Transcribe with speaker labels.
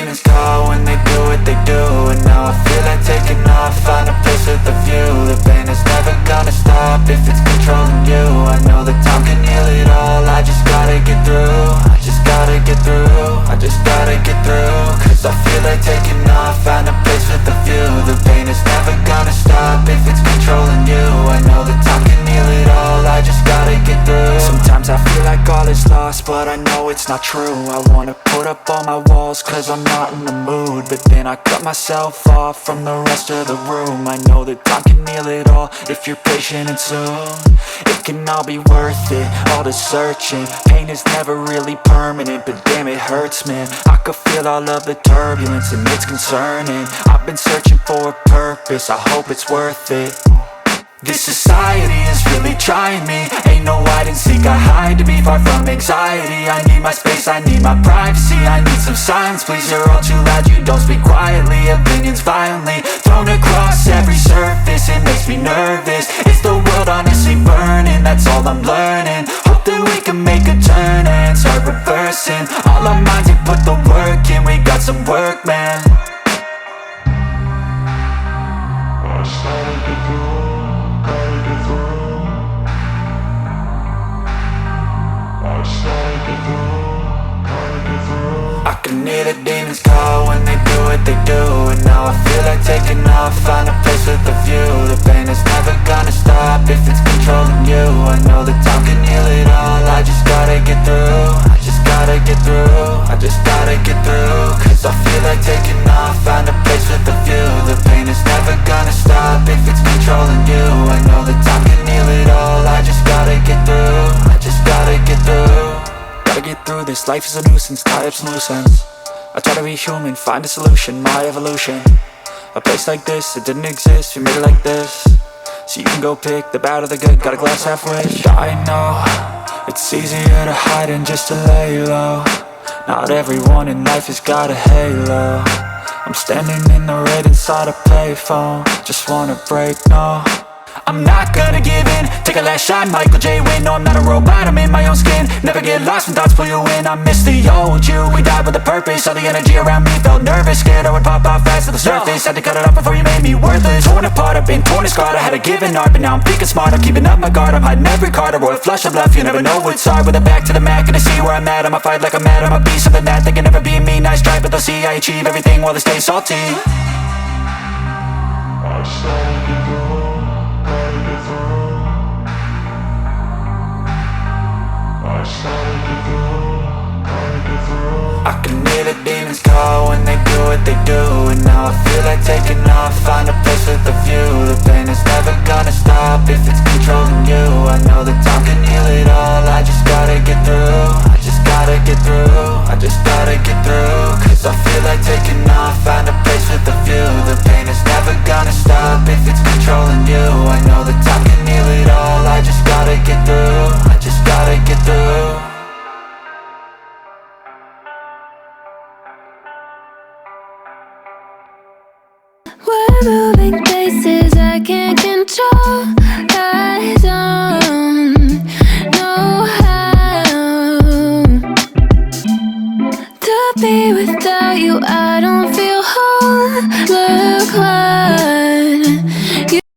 Speaker 1: demons call when they do what they do. And now I feel like taking off, find a place with a view. The pain is never gonna stop if it's controlling you. I know that time can heal it all, I just gotta get through. I just gotta get through, I just gotta get through. Cause I feel like taking off, find a place with a view. The pain is never gonna stop if it's controlling you. I know that time can heal it all, I just gotta get through. Sometimes I feel like all is lost, but I know it's not true. I wanna put up all my walls cause I'm not in the mood, but then I cut myself off from the rest of the room. I know that time can heal it all if you're patient and soon. It can all be worth it, all the searching. Pain is never really permanent, but damn it hurts, man. I could feel all of the turbulence and it's concerning. I've been searching for a purpose, I hope it's worth it. This society is really trying me. Ain't no hide and seek, I hide to be far from anxiety. I need my space, I need my privacy. I need some silence, please, you're all too loud. You don't speak quietly, opinions violently thrown across every surface. It makes me nervous, it's the world honestly burning. That's all I'm learning, hope that we can make a turn and start reversing. All our minds, we put the work in, we got some work, man. I started to go. I can hear the demons call when they do what they do. And now I feel like taking off, find a place with a view. The pain is never gonna stop if it's controlling you. I know that time can heal it all, I just gotta get through. I just gotta get through, I just gotta get through. Cause I feel like taking off, find a place with a view. The pain is never gonna stop if it's controlling you. I know that time can heal it all, I just gotta get through. I just gotta get through. Gotta get through this, life is a nuisance, tie up some loose ends. I try to be human, find a solution, my evolution. A place like this, it didn't exist, we made it like this. So you can go pick the bad or the good, got a glass halfway. I know, it's easier to hide than just to lay low. Not everyone in life has got a halo. I'm standing in the red inside a payphone, just wanna break, no. I'm not gonna give in, take a last shot, Michael J. Win. No, I'm not a robot, I'm in my own skin. Never get lost when thoughts pull you in. I miss the old you, we died with a purpose. All the energy around me felt nervous, scared I would pop off fast to the surface. Had to cut it off before you made me worthless. Torn apart, I've been torn and scarred. I had a given art, but now I'm thinking smart. I'm keeping up my guard, I'm hiding every card. A royal flush of love, you never know what's hard. With a back to the mat, gonna see where I'm at. I'ma fight like I'm mad, I'ma be something that they can never be me. Nice try, but they'll see I achieve everything while they stay salty. I started to go. I can hear the demons call when they do what they do. And now I feel like taking off, find a place with a view. The pain is never gonna stop if it's controlling you. I know that time can heal it all, I just gotta get through. I just gotta get through, I just gotta get through. Cause I feel like taking off, find a place with a view. The pain is never gonna stop if it's controlling you. I know that time can heal it all, I just gotta get through. I just gotta get through.
Speaker 2: We're moving places I can't control. I don't know how to be without you. I don't feel whole. Look why